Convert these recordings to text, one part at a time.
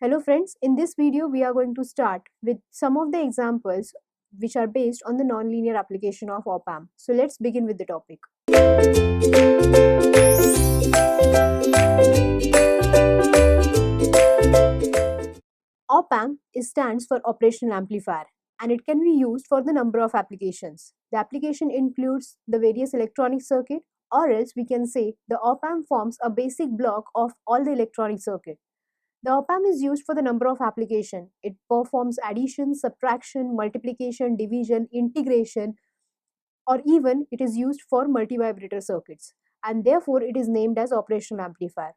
Hello friends, in this video we are going to start with some of the examples which are based on the nonlinear application of op-amp. So let's begin with the topic. Op-amp stands for operational amplifier and it can be used for the number of applications. The application includes the various electronic circuit, or else we can say the op-amp forms a basic block of all the electronic circuit. The op-amp is used for the number of application. It performs addition, subtraction, multiplication, division, integration, or even it is used for multivibrator circuits, and therefore it is named as operational amplifier.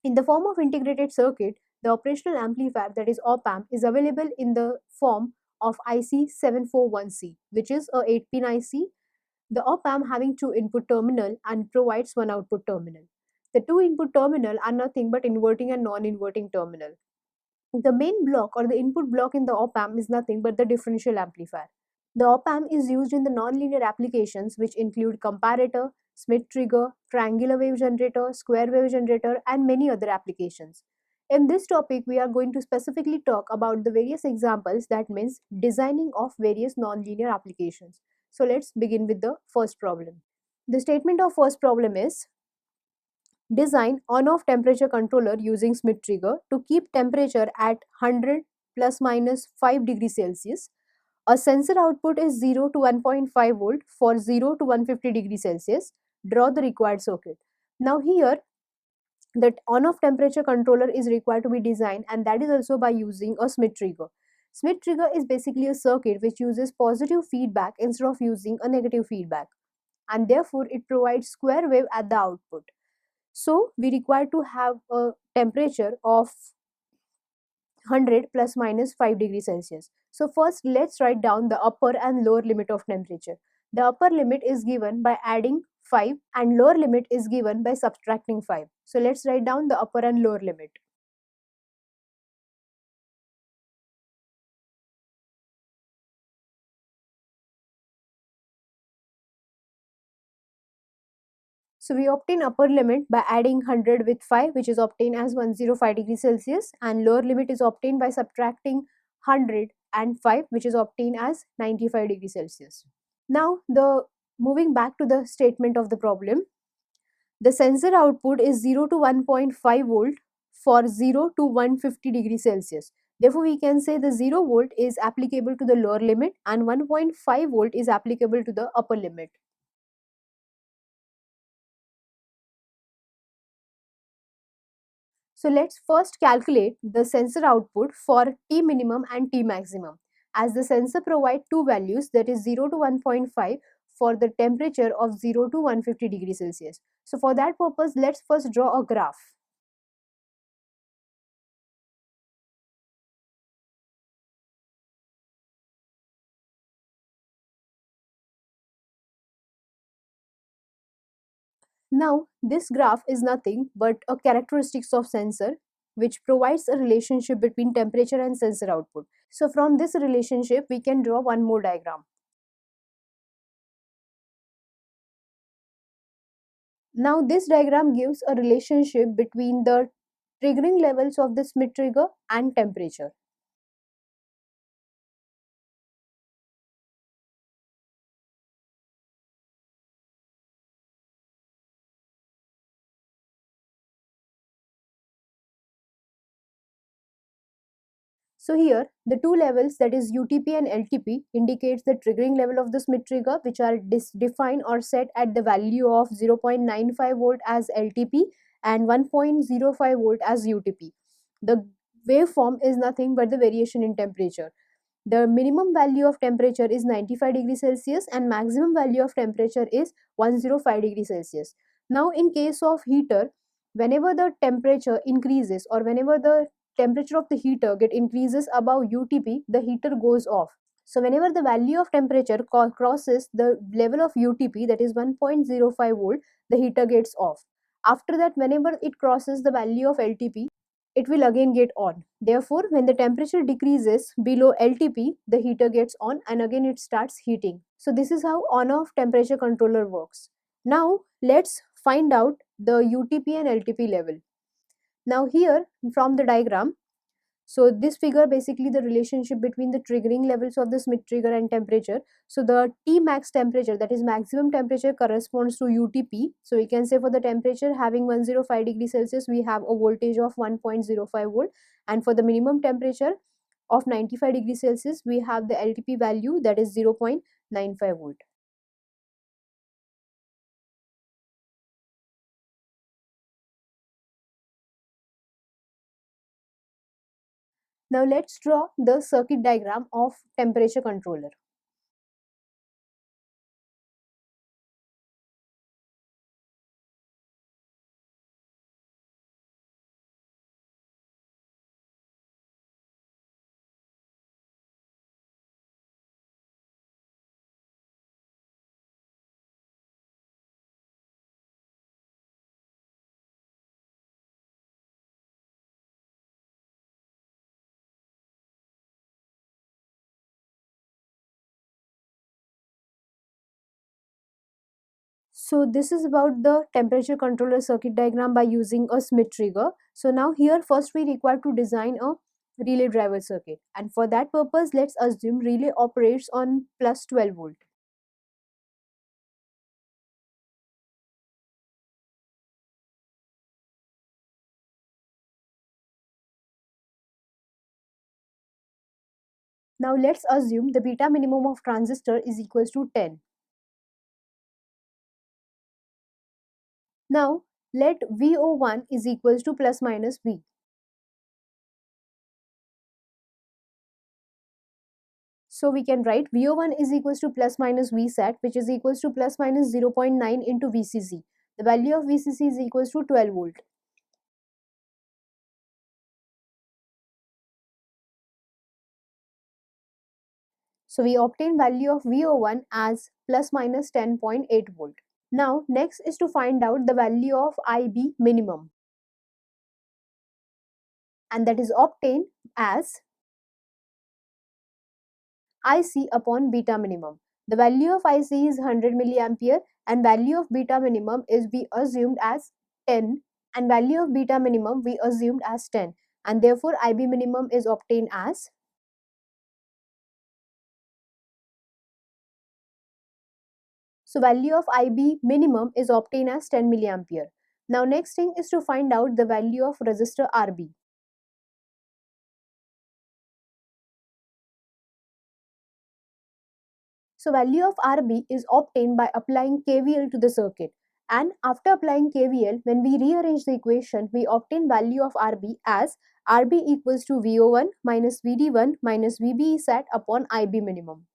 In the form of integrated circuit, the operational amplifier, that is op-amp, is available in the form of IC741C, which is a 8-pin IC. The op-amp having two input terminal and provides one output terminal. The two input terminal are nothing but inverting and non-inverting terminal. The main block or the input block in the op-amp is nothing but the differential amplifier. The op-amp is used in the nonlinear applications which include comparator, Smith trigger, triangular wave generator, square wave generator, and many other applications. In this topic, we are going to specifically talk about the various examples, that means designing of various nonlinear applications. So let's begin with the first problem. The statement of first problem is: design on-off temperature controller using Smith trigger to keep temperature at 100 plus minus 5 degrees Celsius. A sensor output is 0 to 1.5 volt for 0 to 150 degrees Celsius. Draw the required circuit. Now here, that on-off temperature controller is required to be designed, and that is also by using a Smith trigger. Smith trigger is basically a circuit which uses positive feedback instead of using a negative feedback, and therefore it provides square wave at the output. So we require to have a temperature of 100 plus minus 5 degrees Celsius. So first let's write down the upper and lower limit of temperature. The upper limit is given by adding 5 and lower limit is given by subtracting 5. So let's write down the upper and lower limit. So we obtain upper limit by adding 100 with 5, which is obtained as 105 degrees Celsius, and lower limit is obtained by subtracting 100 and 5, which is obtained as 95 degrees Celsius. Now moving back to the statement of the problem, the sensor output is 0 to 1.5 volt for 0 to 150 degrees Celsius. Therefore, we can say the 0 volt is applicable to the lower limit and 1.5 volt is applicable to the upper limit. So let's first calculate the sensor output for T minimum and T maximum. As the sensor provides two values, that is 0 to 1.5 for the temperature of 0 to 150 degrees Celsius. So for that purpose, let's first draw a graph. Now this graph is nothing but a characteristics of sensor which provides a relationship between temperature and sensor output. So from this relationship, we can draw one more diagram. Now this diagram gives a relationship between the triggering levels of the Smith trigger and temperature. So here the two levels, that is UTP and LTP, indicates the triggering level of the Smith trigger, which are defined or set at the value of 0.95 volt as LTP and 1.05 volt as UTP. The waveform is nothing but the variation in temperature. The minimum value of temperature is 95 degrees Celsius and maximum value of temperature is 105 degrees Celsius. Now in case of heater, whenever the temperature increases or whenever the temperature of the heater increases above UTP, the heater goes off. So whenever the value of temperature crosses the level of UTP, that is 1.05 volt, the heater gets off. After that, whenever it crosses the value of LTP, it will again get on. Therefore, when the temperature decreases below LTP, the heater gets on and again it starts heating. So this is how on-off temperature controller works. Now let's find out the UTP and LTP level. Now here from the diagram, So this figure basically the relationship between the triggering levels of the Smith trigger and temperature. So the T max temperature, that is maximum temperature, corresponds to UTP. So we can say for the temperature having 105 degrees Celsius, we have a voltage of 1.05 volt, and for the minimum temperature of 95 degrees Celsius, we have the LTP value, that is 0.95 volt. Now let's draw the circuit diagram of temperature controller. So this is about the temperature controller circuit diagram by using a Smith trigger. So now here first we require to design a relay driver circuit, and for that purpose let's assume relay operates on plus 12 volt. Now let's assume the beta minimum of transistor is equals to 10. Now let VO1 is equals to plus minus V. So we can write VO1 is equals to plus minus Vsat, which is equals to plus minus 0.9 into VCC. The value of VCC is equals to 12 volt. So we obtain value of VO1 as plus minus 10.8 volt. Now next is to find out the value of IB minimum, and that is obtained as IC upon beta minimum. The value of IC is 100 milliampere and value of beta minimum is we assumed as 10, and value of beta minimum we assumed as 10, and therefore IB minimum is obtained as, so value of IB minimum is obtained as 10 milliampere. Now next thing is to find out the value of resistor RB. So value of RB is obtained by applying KVL to the circuit, and after applying KVL, when we rearrange the equation, we obtain value of RB as RB equals to VO1 minus VD1 minus VB sat upon IB minimum.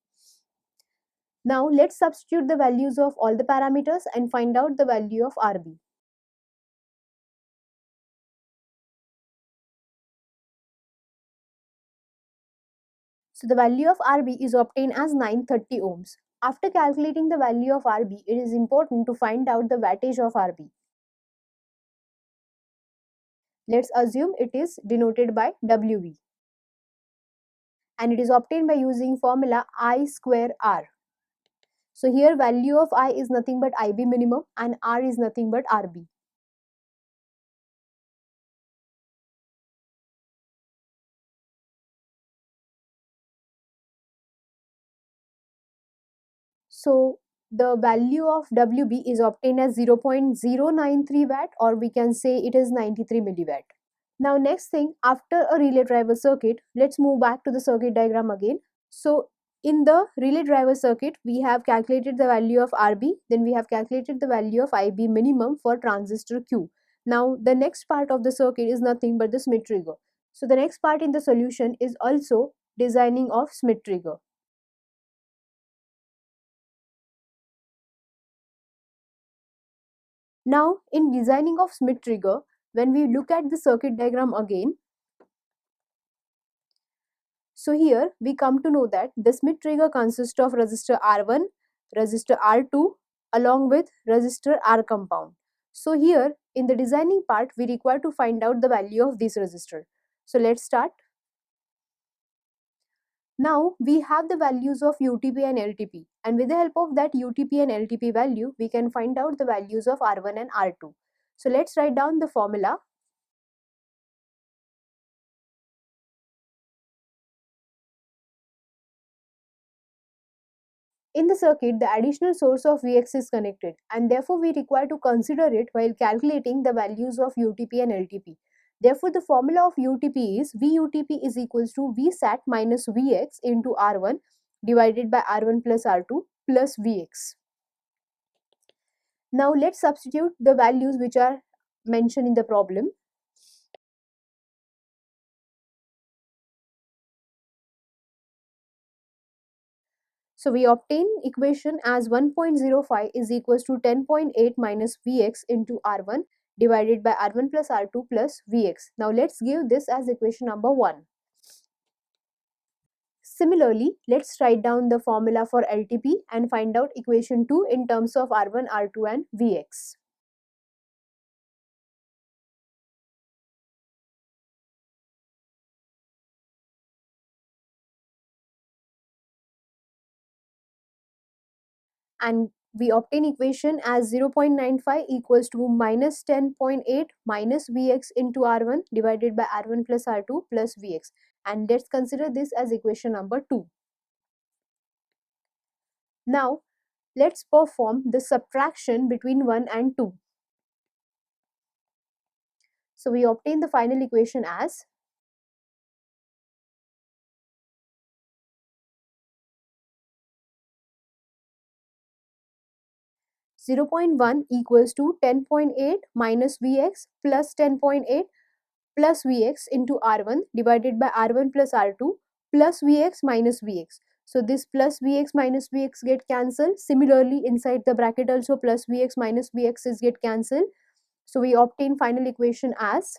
Now let's substitute the values of all the parameters and find out the value of RB. So the value of RB is obtained as 930 ohms. After calculating the value of RB, it is important to find out the wattage of RB. Let's assume it is denoted by WV, and it is obtained by using formula I square R. So here value of I is nothing but IB minimum and R is nothing but RB. So the value of WB is obtained as 0.093 watt, or we can say it is 93 milliwatt. Now next thing, after a relay driver circuit, let's move back to the circuit diagram again. So in the relay driver circuit, we have calculated the value of RB, then we have calculated the value of IB minimum for transistor Q. Now the next part of the circuit is nothing but the Smith trigger. So the next part in the solution is also designing of Smith trigger. Now in designing of Smith trigger, when we look at the circuit diagram again, so here we come to know that the Smith trigger consists of resistor R1, resistor R2 along with resistor R compound. So here in the designing part we require to find out the value of this resistor. So let's start. Now we have the values of UTP and LTP, and with the help of that UTP and LTP value we can find out the values of R1 and R2. So let's write down the formula. In the circuit, the additional source of Vx is connected, and therefore we require to consider it while calculating the values of UTP and LTP. Therefore, the formula of UTP is VUTP is equals to Vsat minus Vx into R1 divided by R1 plus R2 plus Vx. Now let's substitute the values which are mentioned in the problem. So we obtain equation as 1.05 is equals to 10.8 minus Vx into R1 divided by R1 plus R2 plus Vx. Now let's give this as equation number 1. Similarly, let's write down the formula for LTP and find out equation 2 in terms of R1, R2 and Vx. And we obtain equation as 0.95 equals to minus 10.8 minus Vx into R1 divided by R1 plus R2 plus Vx. And let's consider this as equation number 2. Now, let's perform the subtraction between 1 and 2. So we obtain the final equation as 0.1 equals to 10.8 minus Vx plus 10.8 plus Vx into R1 divided by R1 plus R2 plus Vx minus Vx. So this plus Vx minus Vx get cancelled. Similarly, inside the bracket also plus Vx minus Vx is get cancelled. So we obtain final equation as,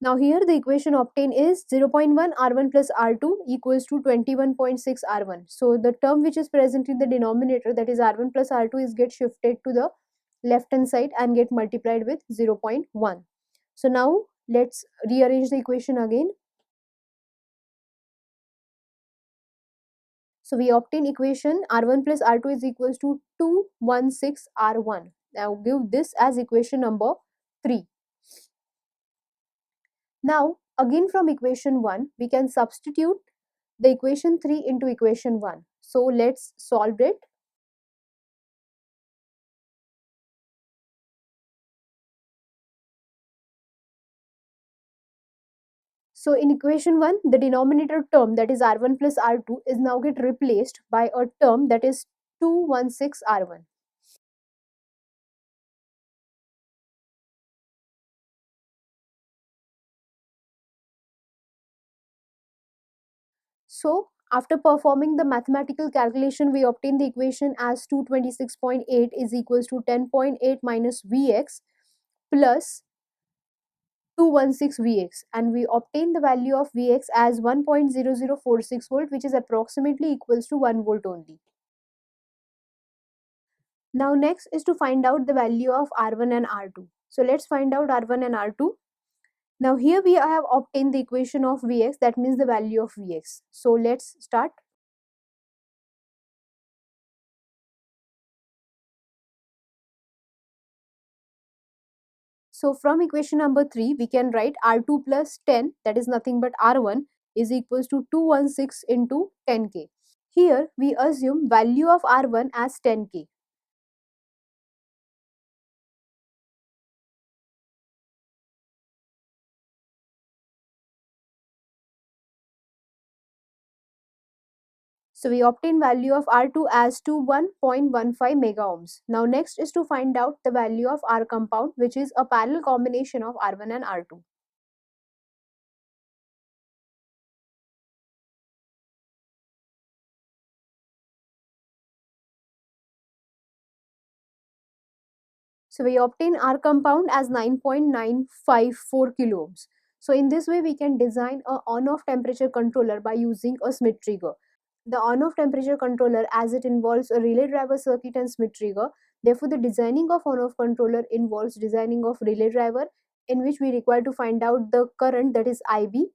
now here the equation obtained is 0.1 R1 plus R2 equals to 21.6 R1. So the term which is present in the denominator, that is R1 plus R2, is get shifted to the left hand side and get multiplied with 0.1. So now let's rearrange the equation again. So we obtain equation R1 plus R2 is equals to 216 R1. Now give this as equation number 3. Now again from equation 1 we can substitute the equation 3 into equation 1. So let's solve it. So in equation 1, the denominator term, that is R1 plus R2, is now get replaced by a term that is 216 R1. So after performing the mathematical calculation, we obtain the equation as 226.8 is equals to 10.8 minus Vx plus 216 Vx, and we obtain the value of Vx as 1.0046 volt, which is approximately equals to 1 volt only. Now next is to find out the value of R1 and R2. So let's find out R1 and R2. Now here we have obtained the equation of Vx, that means the value of Vx. So let's start. So from equation number 3 we can write R2 plus 10, that is nothing but R1, is equals to 216 into 10k. Here we assume value of R1 as 10k. So we obtain value of R2 as to 1.15 mega ohms. Now next is to find out the value of R compound, which is a parallel combination of R1 and R2. So we obtain R compound as 9.954 kilo ohms. So in this way we can design a on-off temperature controller by using a Smith trigger. The on-off temperature controller, as it involves a relay driver circuit and Smith trigger, therefore the designing of on-off controller involves designing of relay driver, in which we require to find out the current, that is IB,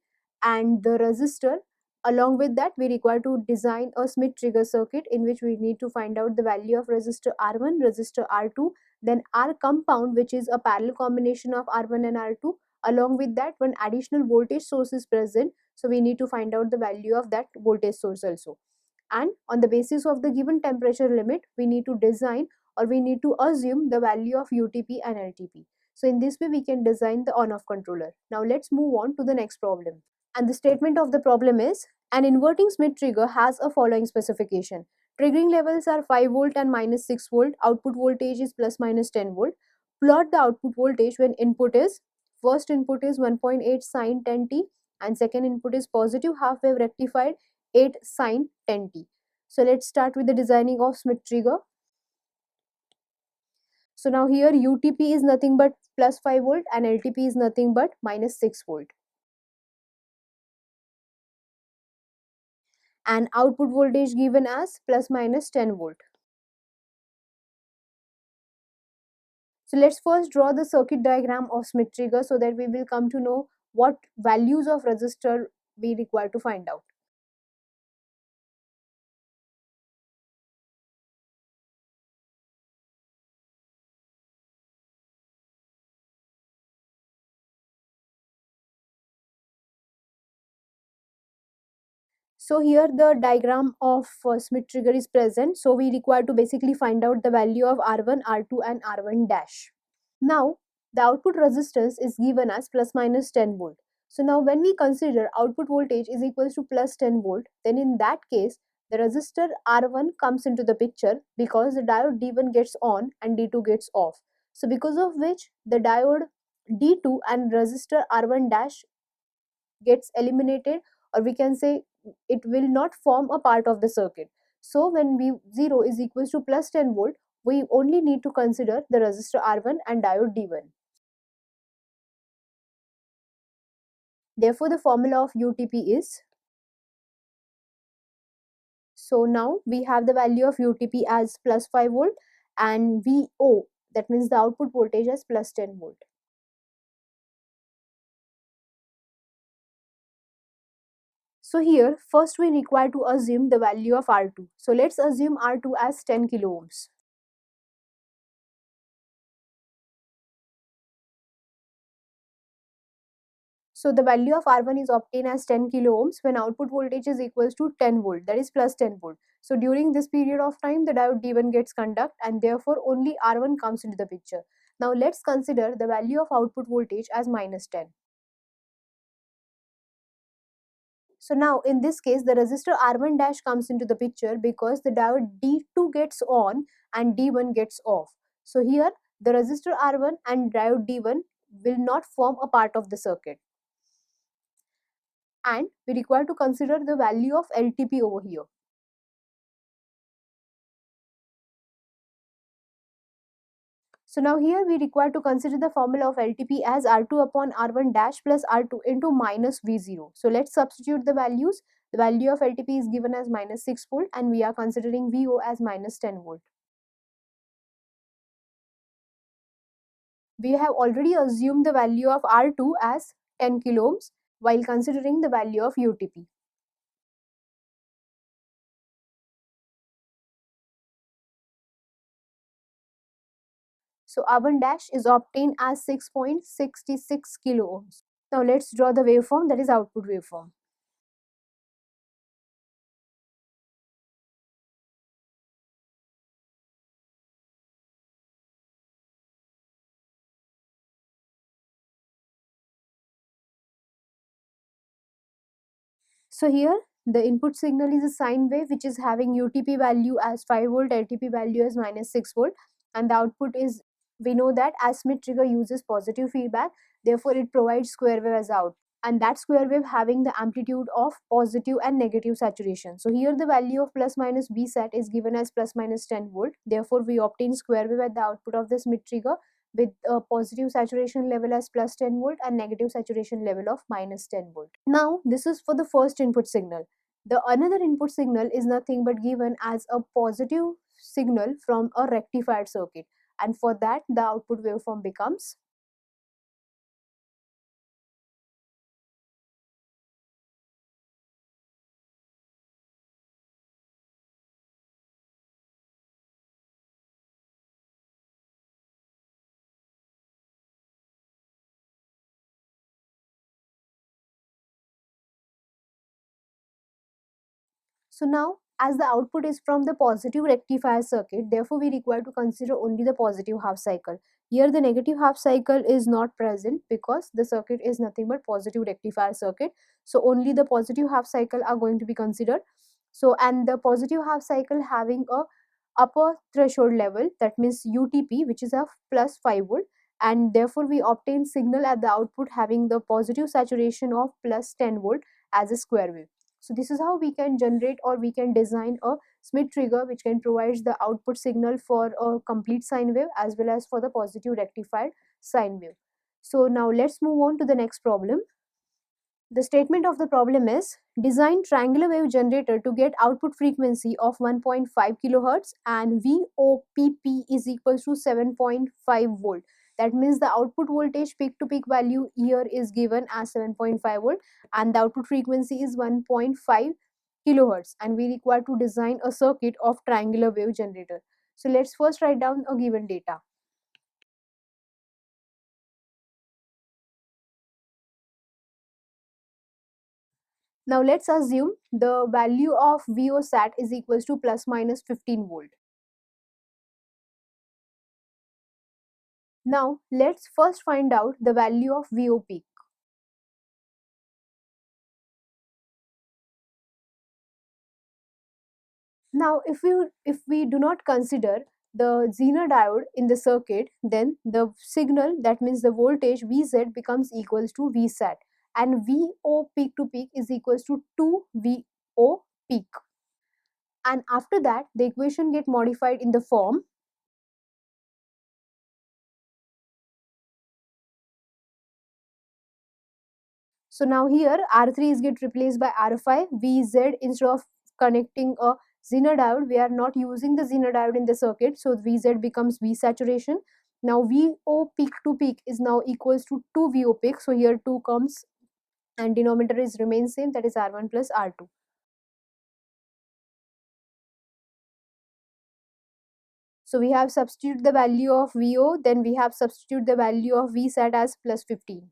and the resistor. Along with that we require to design a Smith trigger circuit, in which we need to find out the value of resistor R1, resistor R2, then R compound, which is a parallel combination of R1 and R2. Along with that, one additional voltage source is present, So we need to find out the value of that voltage source also. And on the basis of the given temperature limit, we need to design, or we need to assume the value of UTP and LTP. So in this way we can design the on-off controller. Now let's move on to the next problem. And the statement of the problem is, an inverting Smith trigger has a following specification. Triggering levels are 5 volt and minus 6 volt. Output voltage is plus minus 10 volt. Plot the output voltage when input is, first input is 1.8 sine 10t, and second input is positive half wave rectified 8 sine 10t. So let's start with the designing of Smith trigger. So now here UTP is nothing but plus 5 volt and LTP is nothing but minus 6 volt. And output voltage given as plus minus 10 volt. So let's first draw the circuit diagram of Smith trigger so that we will come to know what values of resistor we require to find out. So here the diagram of Smith trigger is present. So we require to basically find out the value of R1, R2 and R1 dash. Now the output resistance is given as plus minus 10 volt. So now when we consider output voltage is equals to plus 10 volt, then in that case the resistor R1 comes into the picture because the diode D1 gets on and D2 gets off. So because of which the diode D2 and resistor R1 dash gets eliminated, or we can say it will not form a part of the circuit. So when V0 is equals to plus 10 volt, we only need to consider the resistor R1 and diode D1. Therefore, the formula of UTP is, so now we have the value of UTP as plus 5 volt and VO, that means the output voltage, as plus 10 volt. So here first we require to assume the value of R2. So let's assume R2 as 10 kilo ohms. So the value of R1 is obtained as 10 kilo ohms when output voltage is equals to 10 volt, that is plus 10 volt. So during this period of time the diode D1 gets conduct and therefore only R1 comes into the picture. Now let's consider the value of output voltage as minus 10. So now in this case the resistor R1 dash comes into the picture because the diode D2 gets on and D1 gets off. So here the resistor R1 and diode D1 will not form a part of the circuit. And we require to consider the value of LTP over here. So now here we require to consider the formula of LTP as R2 upon R1 dash plus R2 into minus V0. So let's substitute the values. The value of LTP is given as minus 6 volt and we are considering VO as minus 10 volt. We have already assumed the value of R2 as 10 kilo ohms while considering the value of UTP. So R1 dash is obtained as 6.66 kilo ohms. Now let's draw the waveform, that is output waveform. So here the input signal is a sine wave which is having UTP value as 5 volt, LTP value as minus 6 volt, and the output is, we know that as Smith trigger uses positive feedback, therefore it provides square wave as out, and that square wave having the amplitude of positive and negative saturation. So here the value of plus minus B sat is given as plus minus 10 volt, therefore we obtain square wave at the output of the Smith trigger with a positive saturation level as plus 10 volt and negative saturation level of minus 10 volt. Now this is for the first input signal. The another input signal is nothing but given as a positive signal from a rectified circuit, and for that the output waveform becomes So now, as the output is from the positive rectifier circuit, therefore we require to consider only the positive half cycle. Here the negative half cycle is not present because the circuit is nothing but positive rectifier circuit. So only the positive half cycle are going to be considered. So and the positive half cycle having a upper threshold level, that means UTP, which is a plus 5 volt, and therefore we obtain signal at the output having the positive saturation of plus 10 volt as a square wave. So this is how we can generate or we can design a Smith trigger which can provide the output signal for a complete sine wave as well as for the positive rectified sine wave. So now let's move on to the next problem. The statement of the problem is design triangular wave generator to get output frequency of 1.5 kilohertz and VOPP is equals to 7.5 volt. That means the output voltage peak to peak value here is given as 7.5 volt and the output frequency is 1.5 kilohertz, and we require to design a circuit of triangular wave generator. So let's first write down a given data. Now let's assume the value of VO sat is equals to plus minus 15 volt. Now let's first find out the value of VO peak. Now if we do not consider the Zener diode in the circuit, then the signal, that means the voltage Vz, becomes equals to Vsat, and VO peak to peak is equals to 2 VO peak. And after that the equation get modified in the form. So now here R3 is get replaced by R5, Vz, instead of connecting a Zener diode, we are not using the Zener diode in the circuit, so Vz becomes V saturation. Now VO peak to peak is now equals to 2 VO peak, so here 2 comes and denominator is remains same, that is R1 plus R2. So we have substitute the value of VO, then we have substitute the value of Vsat as plus 15.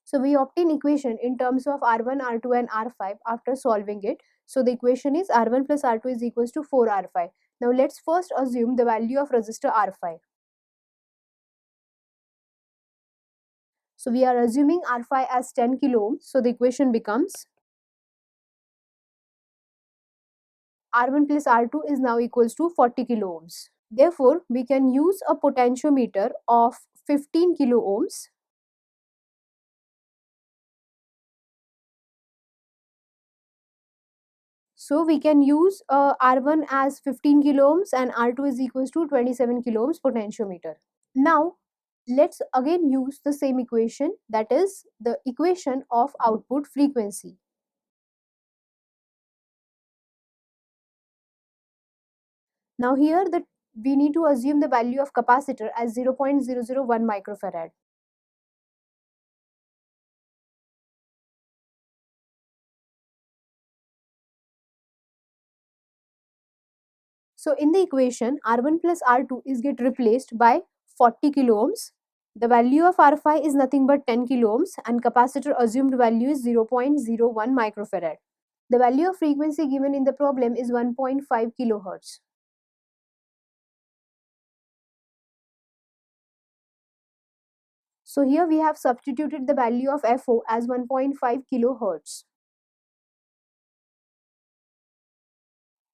So we obtain equation in terms of R1, R2 and R5 after solving it. So the equation is R1 plus R2 is equals to 4R5. Now let's first assume the value of resistor R5. So we are assuming R5 as 10 kilo ohms. So the equation becomes R1 plus R2 is now equals to 40 kilo ohms. Therefore, we can use a potentiometer of 15 kilo ohms. So we can use R1 as 15 kilo ohms and R2 is equals to 27 kilo ohms potentiometer. Now let's again use the same equation, that is the equation of output frequency. Now here we need to assume the value of capacitor as 0.001 microfarad. So in the equation R1 plus R2 is get replaced by 40 kilo ohms. The value of R5 is nothing but 10 kilo ohms and capacitor assumed value is 0.01 microfarad. The value of frequency given in the problem is 1.5 kilohertz. So here we have substituted the value of FO as 1.5 kilohertz.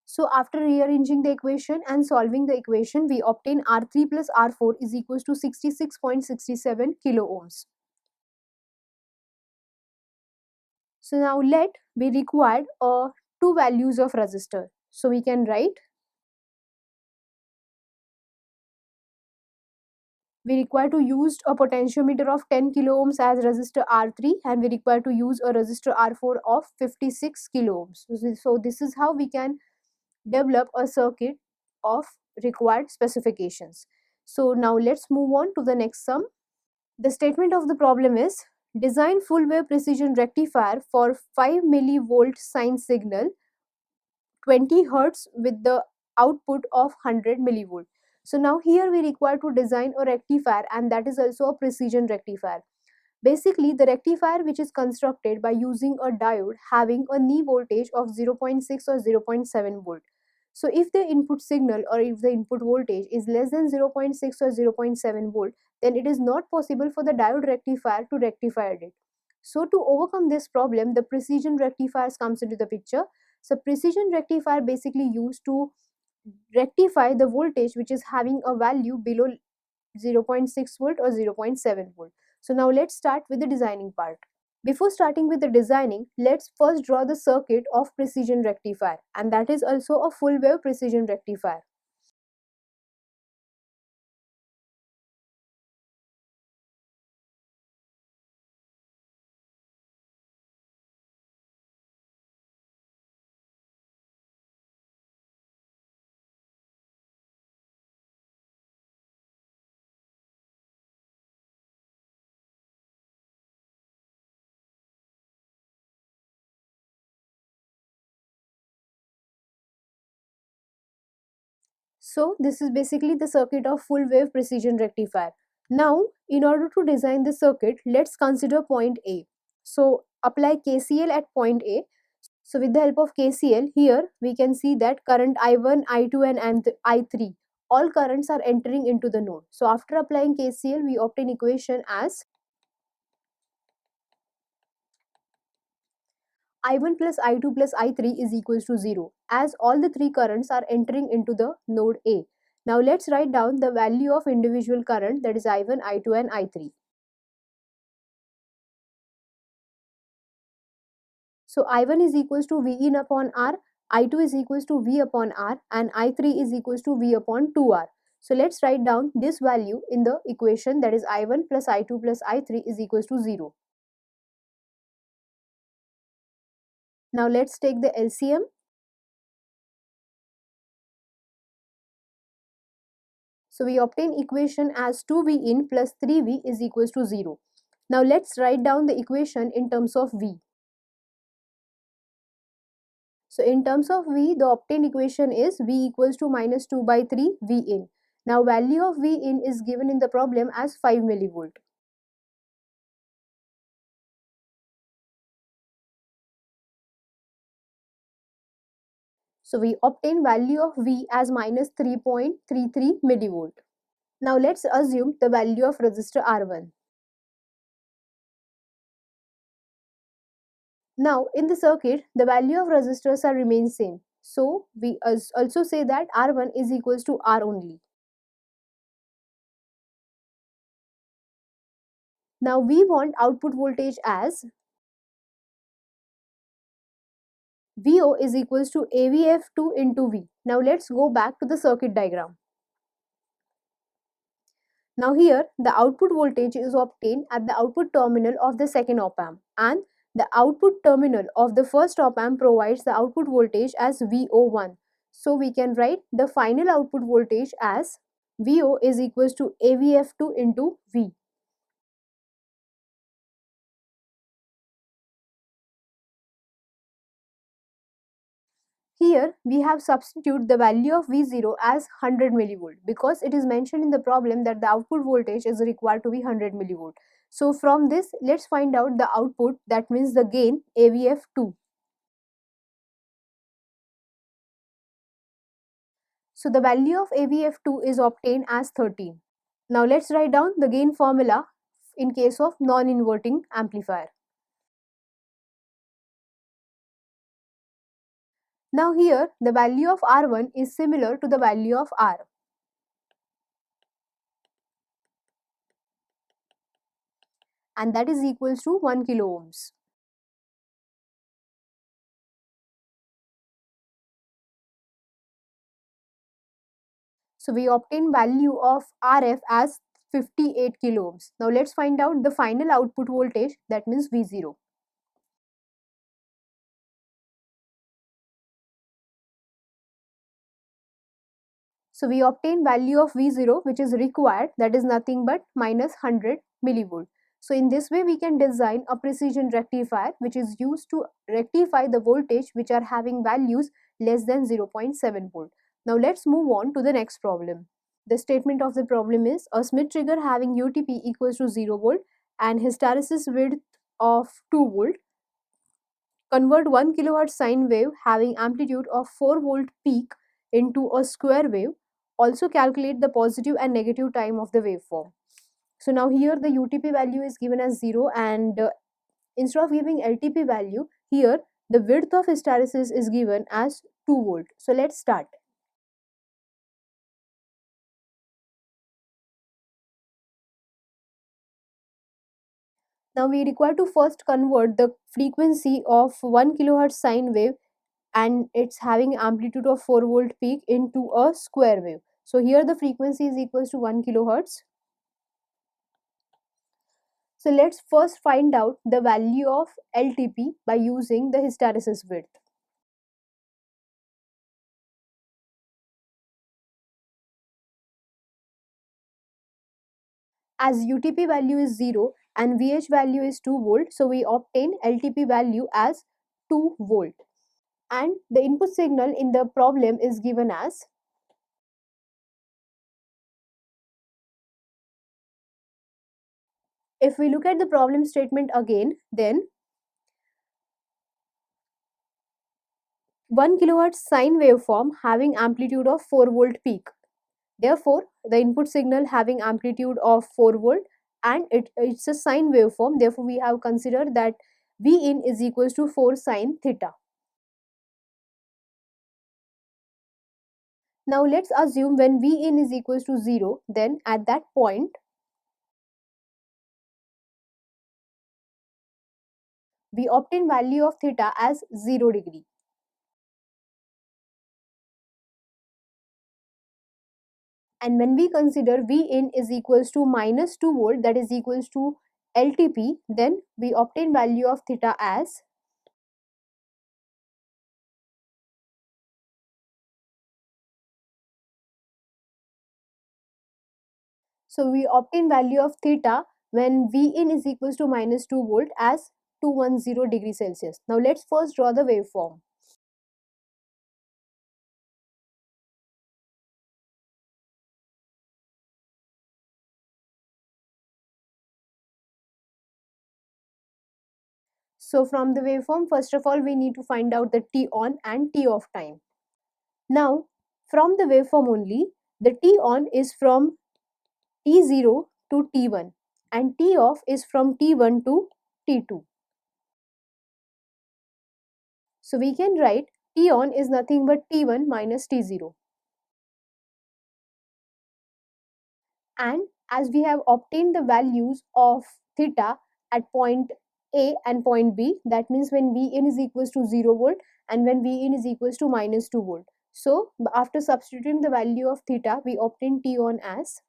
So after rearranging the equation and solving the equation, we obtain R3 plus R4 is equals to 66.67 kilo ohms. So now we required two values of resistor. So we can write, we require to use a potentiometer of 10 kilo ohms as resistor R3 and we require to use a resistor R4 of 56 kilo ohms. So this is how we can develop a circuit of required specifications. So now let's move on to the next sum. The statement of the problem is design full wave precision rectifier for 5 millivolt sine signal 20 hertz with the output of 100 millivolt. So now here we require to design a rectifier and that is also a precision rectifier. Basically, the rectifier which is constructed by using a diode having a knee voltage of 0.6 or 0.7 volt. So if the input signal or if the input voltage is less than 0.6 or 0.7 volt, then it is not possible for the diode rectifier to rectify it. So to overcome this problem, the precision rectifiers comes into the picture. So precision rectifier basically used to rectify the voltage which is having a value below 0.6 volt or 0.7 volt. So now let's start with the designing part. Before starting with the designing, let's first draw the circuit of precision rectifier, and that is also a full wave precision rectifier. So this is basically the circuit of full wave precision rectifier. Now, in order to design the circuit, let's consider point A. So apply KCL at point A. So with the help of KCL, here we can see that current I1, I2 and I3, all currents are entering into the node. So after applying KCL, we obtain equation as I1 plus I2 plus I3 is equals to 0, as all the three currents are entering into the node A. Now let's write down the value of individual current, that is I1, I2 and I3. So I1 is equals to V in upon R, I2 is equals to V upon R and I3 is equals to V upon 2R. So let's write down this value in the equation, that is I1 plus I2 plus I3 is equals to 0. Now let's take the LCM. So we obtain equation as 2V in plus 3V is equals to 0. Now let's write down the equation in terms of V. So in terms of V, the obtained equation is V equals to minus 2 by 3 V in. Now value of V in is given in the problem as 5 millivolt. So we obtain value of V as minus 3.33 millivolt. Now let's assume the value of resistor R1. Now in the circuit, the value of resistors are remain same. So we also say that R1 is equals to R only. Now we want output voltage as VO is equals to AVF2 into V. Now let's go back to the circuit diagram. Now here the output voltage is obtained at the output terminal of the second op amp, and the output terminal of the first op amp provides the output voltage as VO1. So we can write the final output voltage as VO is equals to AVF2 into V. Here we have substitute the value of V0 as 100 millivolt because it is mentioned in the problem that the output voltage is required to be 100 millivolt. So from this, let's find out the output, that means the gain AVF2. So the value of AVF2 is obtained as 13. Now let's write down the gain formula in case of non-inverting amplifier. Now here the value of R1 is similar to the value of R, and that is equals to 1 kilo ohms. So we obtain value of RF as 58 kilo ohms. Now let's find out the final output voltage, that means V0. So we obtain value of V0 which is required, that is nothing but minus 100 millivolt. So in this way we can design a precision rectifier which is used to rectify the voltage which are having values less than 0.7 volt. Now let's move on to the next problem. The statement of the problem is a Smith trigger having UTP equals to 0 volt and hysteresis width of 2 volt. Convert 1 kilohertz sine wave having amplitude of 4 volt peak into a square wave. Also calculate the positive and negative time of the waveform. So now here the UTP value is given as 0, and instead of giving LTP value, here the width of hysteresis is given as 2 volt. So let's start. Now we require to first convert the frequency of 1 kilohertz sine wave and it's having amplitude of 4 volt peak into a square wave. So here the frequency is equals to 1 kilohertz. So let's first find out the value of LTP by using the hysteresis width. As UTP value is 0 and VH value is 2 volt, so we obtain LTP value as 2 volt. And the input signal in the problem is given as, if we look at the problem statement again, then 1 kilohertz sine waveform having amplitude of 4 volt peak. Therefore, the input signal having amplitude of 4 volt and it's a sine waveform. Therefore, we have considered that V in is equals to 4 sine theta. Now let's assume when V in is equals to 0, then at that point we obtain value of theta as 0 degree. And when we consider V in is equals to minus 2 volt, that is equals to LTP, then we obtain value of theta as, so we obtain value of theta when V in is equals to minus 2 volt as 210 degree Celsius. Now let's first draw the waveform. So from the waveform, first of all, we need to find out the T on and T off time. Now from the waveform only, the T on is from T0 to T1 and T off is from T1 to T2. So we can write T on is nothing but T1 minus T0. And as we have obtained the values of theta at point A and point B, that means when V in is equals to 0 volt and when V in is equals to minus 2 volt. So after substituting the value of theta, we obtain T on as,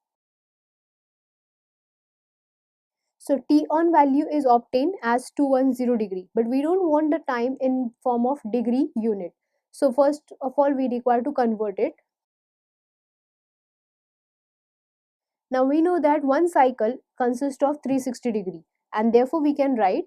so T on value is obtained as 210 degree, but we don't want the time in form of degree unit. So first of all, we require to convert it. Now we know that one cycle consists of 360 degree and therefore we can write,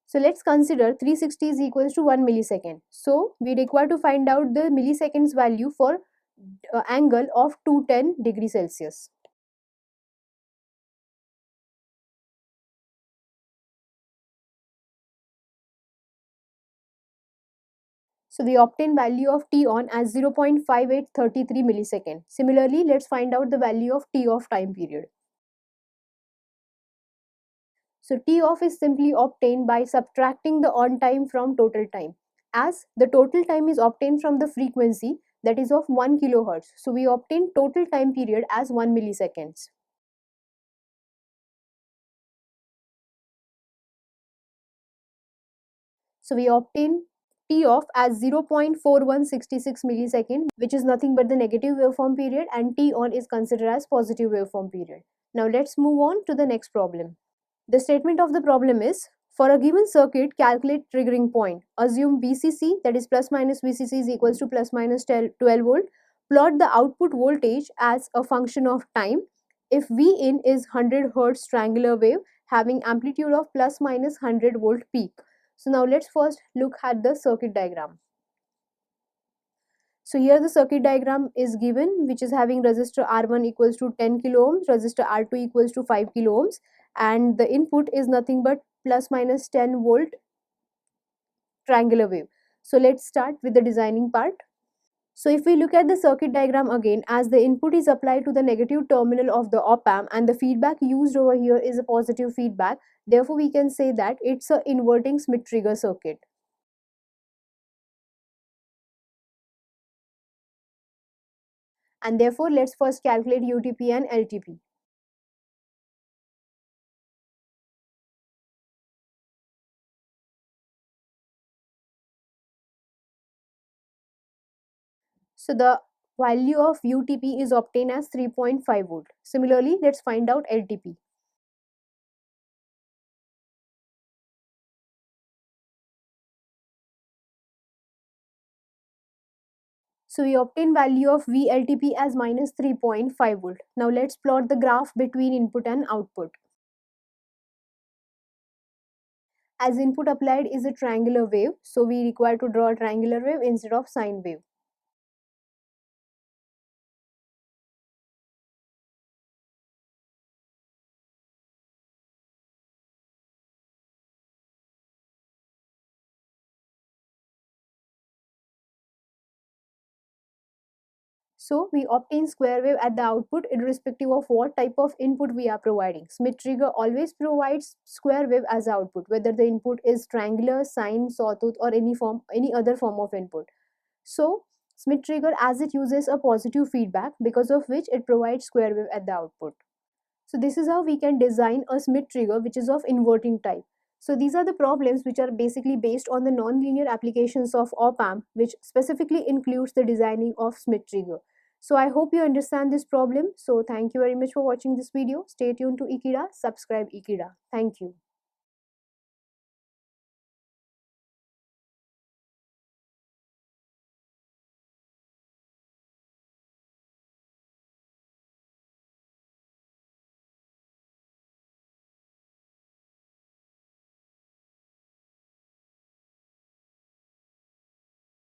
so let's consider 360 is equals to 1 millisecond. So we require to find out the milliseconds value for angle of 210 degree Celsius. So we obtain value of T on as 0.5833 millisecond. Similarly, let's find out the value of T off time period. So T off is simply obtained by subtracting the on time from total time. As the total time is obtained from the frequency that is of 1 kilohertz. So we obtain total time period as 1 milliseconds. So we obtain T off as 0.4166 millisecond, which is nothing but the negative waveform period, and T on is considered as positive waveform period. Now let's move on to the next problem. The statement of the problem is, for a given circuit, calculate triggering point. Assume BCC, that is plus minus VCC, is equals to plus minus 12 volt. Plot the output voltage as a function of time. If V in is 100 Hz triangular wave having amplitude of plus minus 100 volt peak. So now let's first look at the circuit diagram. So here the circuit diagram is given, which is having resistor R1 equals to 10 kilo ohms, resistor R2 equals to 5 kilo ohms, and the input is nothing but plus minus 10 volt triangular wave. So let's start with the designing part. So if we look at the circuit diagram again, as the input is applied to the negative terminal of the op amp and the feedback used over here is a positive feedback, therefore we can say that it's a inverting Schmitt trigger circuit. And therefore let's first calculate UTP and LTP. So the value of UTP is obtained as 3.5 volt. Similarly, let's find out LTP. So we obtain value of VLTP as minus 3.5 volt. Now let's plot the graph between input and output. As input applied is a triangular wave, so we require to draw a triangular wave instead of sine wave. So we obtain square wave at the output irrespective of what type of input we are providing. Schmitt trigger always provides square wave as output, whether the input is triangular, sine, sawtooth or any other form of input. So Schmitt trigger, as it uses a positive feedback, because of which it provides square wave at the output. So this is how we can design a Schmitt trigger which is of inverting type. So these are the problems which are basically based on the nonlinear applications of op amp, which specifically includes the designing of Schmitt trigger. So I hope you understand this problem. So thank you very much for watching this video. Stay tuned to Ekeeda, subscribe Ekeeda. Thank you.